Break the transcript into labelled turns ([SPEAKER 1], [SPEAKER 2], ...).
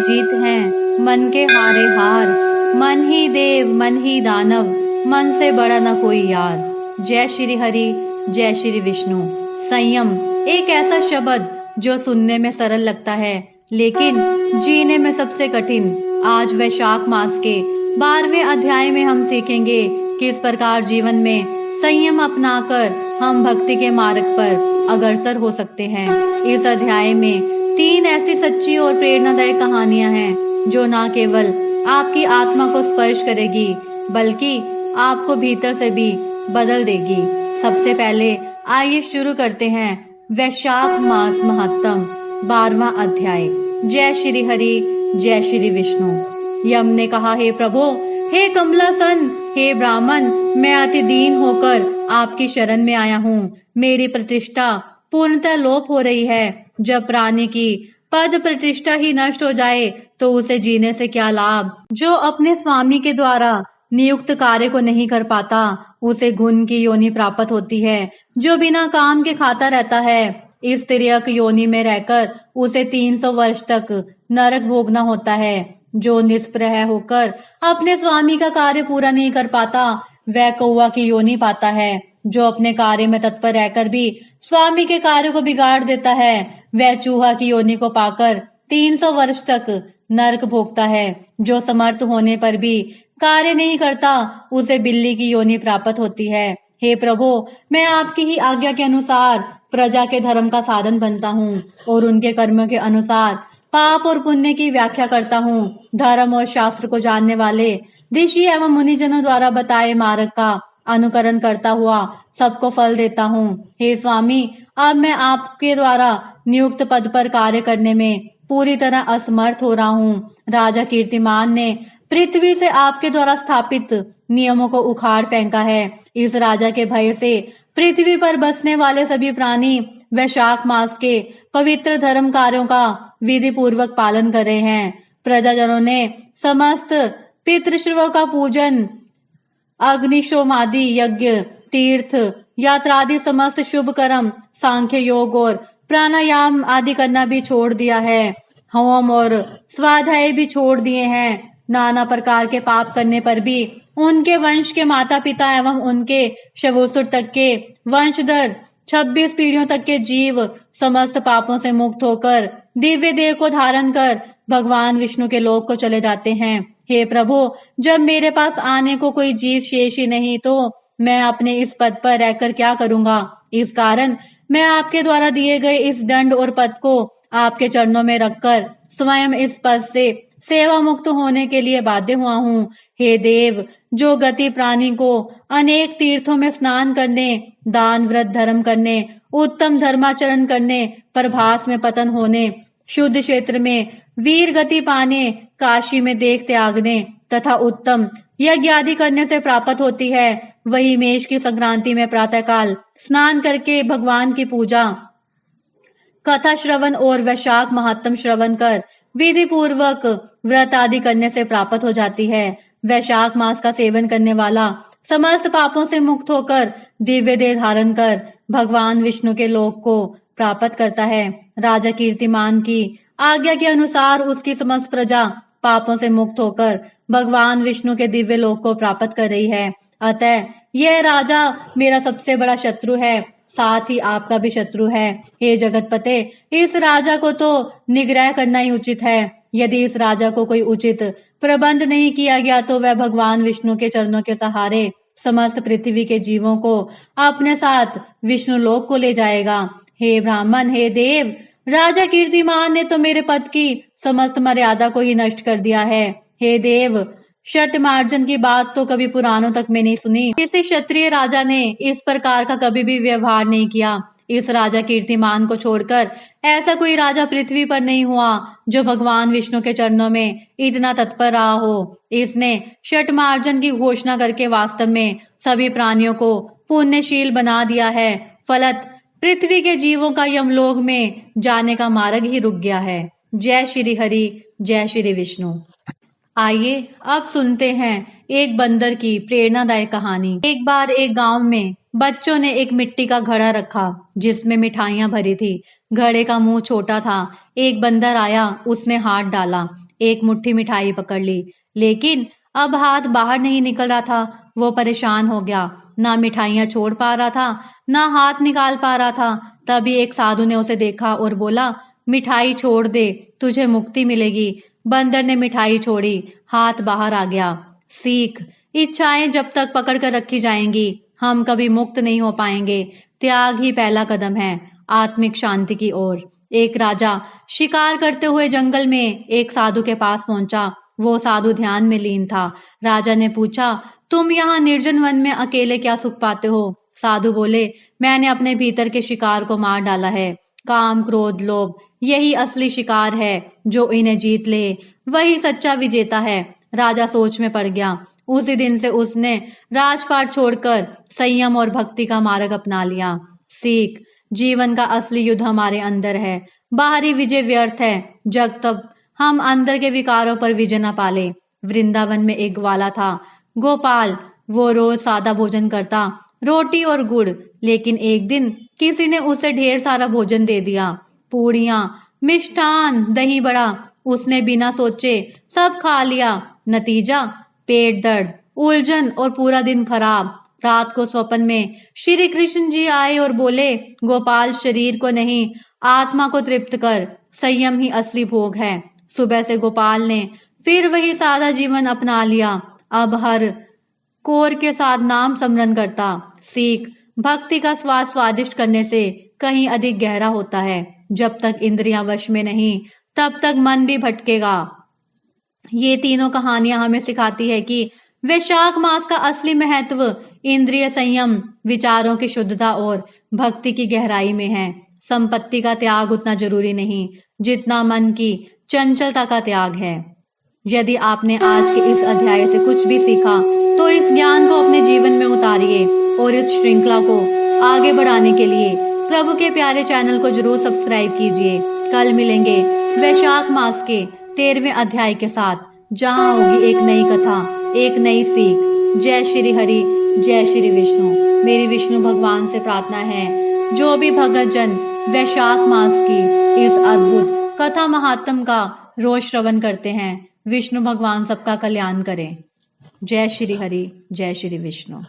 [SPEAKER 1] जीत है मन के हारे हार। मन ही देव मन ही दानव, मन से बड़ा न कोई यार। जय श्री हरि जय श्री विष्णु। संयम एक ऐसा शब्द जो सुनने में सरल लगता है लेकिन जीने में सबसे कठिन। आज वैशाख मास के 12वें अध्याय में हम सीखेंगे किस प्रकार जीवन में संयम अपनाकर हम भक्ति के मार्ग पर अग्रसर हो सकते हैं। इस अध्याय में 3 ऐसी सच्ची और प्रेरणादायक कहानियां हैं जो न केवल आपकी आत्मा को स्पर्श करेगी बल्कि आपको भीतर से भी बदल देगी। सबसे पहले आइए शुरू करते हैं वैशाख मास महत्तम 12वां अध्याय। जय श्री हरि जय श्री विष्णु। यम ने कहा, हे प्रभु, हे कमलासन, हे ब्राह्मण, मैं अति दीन होकर आपकी शरण में आया हूँ। मेरी प्रतिष्ठा पूर्णतः लोप हो रही है। जब प्राणी की पद प्रतिष्ठा ही नष्ट हो जाए तो उसे जीने से क्या लाभ। जो अपने स्वामी के द्वारा नियुक्त कार्य को नहीं कर पाता उसे घुन की योनि प्राप्त होती है। जो बिना काम के खाता रहता है इस तिर्यक योनि में रहकर उसे 300 वर्ष तक नरक भोगना होता है। जो निष्प्रह होकर अपने स्वामी का कार्य पूरा नहीं कर पाता वह कौवा की योनि पाता है। जो अपने कार्य में तत्पर रहकर भी स्वामी के कार्य को बिगाड़ देता है वह चूहा की योनि को पाकर 300 वर्ष तक नरक भोगता है। जो समर्थ होने पर भी कार्य नहीं करता उसे बिल्ली की योनि प्राप्त होती है। हे प्रभु, मैं आपकी ही आज्ञा के अनुसार प्रजा के धर्म का साधन बनता हूँ और उनके कर्मों के अनुसार पाप और पुण्य की व्याख्या करता हूँ। धर्म और शास्त्र को जानने वाले ऋषि एवं मुनिजनों द्वारा बताए मार्ग का अनुकरण करता हुआ सबको फल देता हूँ। हे स्वामी, अब मैं आपके द्वारा नियुक्त पद पर कार्य करने में पूरी तरह असमर्थ हो रहा हूँ। राजा कीर्तिमान ने पृथ्वी से आपके द्वारा स्थापित नियमों को उखाड़ फेंका है। इस राजा के भय से पृथ्वी पर बसने वाले सभी प्राणी वैशाख मास के पवित्र धर्म कार्यों का विधि पूर्वक पालन कर रहे हैं। प्रजाजनों ने समस्त पितृश्रवों का पूजन, अग्निशोम आदि यज्ञ, तीर्थ यात्रादि समस्त शुभ कर्म, सांख्य योग और प्राणायाम आदि करना भी छोड़ दिया है। होम और स्वाध्याय भी छोड़ दिए हैं। नाना प्रकार के पाप करने पर भी उनके वंश के माता पिता एवं उनके शवोसुर तक के वंशधर 26 पीढ़ियों तक के जीव समस्त पापों से मुक्त होकर दिव्य देह को धारण कर भगवान विष्णु के लोक को चले जाते हैं। हे प्रभु, जब मेरे पास आने को कोई जीव शेष ही नहीं तो मैं अपने इस पद पर रहकर क्या करूंगा। इस कारण मैं आपके द्वारा दिए गए इस दंड और पद को आपके चरणों में रखकर स्वयं इस पद से सेवा मुक्त होने के लिए बाध्य हुआ हूँ। हे देव, जो गति प्राणी को अनेक तीर्थों में स्नान करने, दान व्रत धर्म करने, उत्तम धर्माचरण करने, प्रभास में पतन होने, शुद्ध क्षेत्र में वीर गति पाने, काशी में देह त्यागने तथा उत्तम यज्ञ आदि करने से प्राप्त होती है, वही मेष की संक्रांति में प्रातःकाल स्नान करके भगवान की पूजा, कथा श्रवण और वैशाख महात्म श्रवण कर विधि पूर्वक व्रत आदि करने से प्राप्त हो जाती है। वैशाख मास का सेवन करने वाला समस्त पापों से मुक्त होकर दिव्य देह धारण कर भगवान विष्णु के लोक को प्राप्त करता है। राजा कीर्तिमान की आज्ञा के अनुसार उसकी समस्त प्रजा पापों से मुक्त होकर भगवान विष्णु के दिव्य लोक को प्राप्त कर रही है। अतः यह राजा मेरा सबसे बड़ा शत्रु है, साथ ही आपका भी शत्रु है। हे जगतपते, इस राजा को तो निग्रह करना ही उचित है। यदि इस राजा को कोई उचित प्रबंध नहीं किया गया तो वह भगवान विष्णु के चरणों के सहारे समस्त पृथ्वी के जीवों को अपने साथ विष्णु लोक को ले जाएगा। हे ब्राह्मण, हे देव, राजा कीर्तिमान ने तो मेरे पद की समस्त मर्यादा को ही नष्ट कर दिया है। हे देव, शट मार्जन की बात तो कभी पुराणों तक में नहीं सुनी। किसी क्षत्रिय राजा ने इस प्रकार का कभी भी व्यवहार नहीं किया। इस राजा कीर्तिमान को छोड़कर ऐसा कोई राजा पृथ्वी पर नहीं हुआ जो भगवान विष्णु के चरणों में इतना तत्पर रहा हो। इसने शट मार्जन की घोषणा करके वास्तव में सभी प्राणियों को पुण्यशील बना दिया है। फलत पृथ्वी के जीवों का यमलोक में जाने का मार्ग ही रुक गया है। जय श्री हरि जय श्री विष्णु। आइए अब सुनते हैं एक बंदर की प्रेरणादायक कहानी। एक बार एक गांव में बच्चों ने एक मिट्टी का घड़ा रखा जिसमें मिठाइयां भरी थी। घड़े का मुंह छोटा था। एक बंदर आया, उसने हाथ डाला, एक मुट्ठी मिठाई पकड़ ली, लेकिन अब हाथ बाहर नहीं निकल रहा था। वो परेशान हो गया, ना मिठाइयां छोड़ पा रहा था, ना हाथ निकाल पा रहा था। तभी एक साधु ने उसे देखा और बोला, मिठाई छोड़ दे, तुझे मुक्ति मिलेगी। बंदर ने मिठाई छोड़ी, हाथ बाहर आ गया। सीख, इच्छाएं जब तक पकड़ कर रखी जाएंगी, हम कभी मुक्त नहीं हो पाएंगे। त्याग ही पहला कदम है आत्मिक शांति की ओर। एक राजा शिकार करते हुए जंगल में एक साधु के पास पहुंचा। वो साधु ध्यान में लीन था। राजा ने पूछा, तुम यहाँ निर्जन वन में अकेले क्या सुख पाते हो? साधु बोले, मैंने अपने भीतर के शिकार को मार डाला है। काम, क्रोध, लोभ, यही असली शिकार है। जो इन्हें जीत ले वही सच्चा विजेता है। राजा सोच में पड़ गया। उसी दिन से उसने राजपाट छोड़कर संयम और भक्ति का मार्ग अपना लिया। सीख, जीवन का असली युद्ध हमारे अंदर है। बाहरी विजय व्यर्थ है जब तक हम अंदर के विकारों पर विजय न पाले। वृंदावन में एक ग्वाला था, गोपाल। वो रोज सादा भोजन करता, रोटी और गुड़। लेकिन एक दिन किसी ने उसे ढेर सारा भोजन दे दिया, पूड़ियां, मिष्ठान, दही बड़ा। उसने बिना सोचे सब खा लिया। नतीजा, पेट दर्द, उलझन और पूरा दिन खराब। रात को स्वप्न में श्री कृष्ण जी आए और बोले, गोपाल, शरीर को नहीं, आत्मा को तृप्त कर। संयम ही असली भोग है। सुबह से गोपाल ने फिर वही सादा जीवन अपना लिया। अब हर कोर के साथ नाम स्मरण करता। सीख, भक्ति का स्वाद स्वादिष्ट करने से कहीं अधिक गहरा होता है। जब तक इंद्रियां वश में नहीं, तब तक मन भी भटकेगा। ये तीनों कहानियां हमें सिखाती है कि वैशाख मास का असली महत्व इंद्रिय संयम, विचारों की शुद्धता और भक्ति की गहराई में है। संपत्ति का त्याग उतना जरूरी नहीं जितना मन की चंचलता का त्याग है। यदि आपने आज के इस अध्याय से कुछ भी सीखा तो इस ज्ञान को अपने जीवन में उतारिए और इस श्रृंखला को आगे बढ़ाने के लिए प्रभु के प्यारे चैनल को जरूर सब्सक्राइब कीजिए। कल मिलेंगे वैशाख मास के 13वें अध्याय के साथ, जहां होगी एक नई कथा, एक नई सीख। जय श्री हरि, जय श्री विष्णु। मेरी विष्णु भगवान से प्रार्थना है, जो भी भगत जन वैशाख मास की इस अद्भुत कथा महात्म का रोज श्रवण करते हैं, विष्णु भगवान सबका कल्याण करें। जय श्री हरि, जय श्री विष्णु।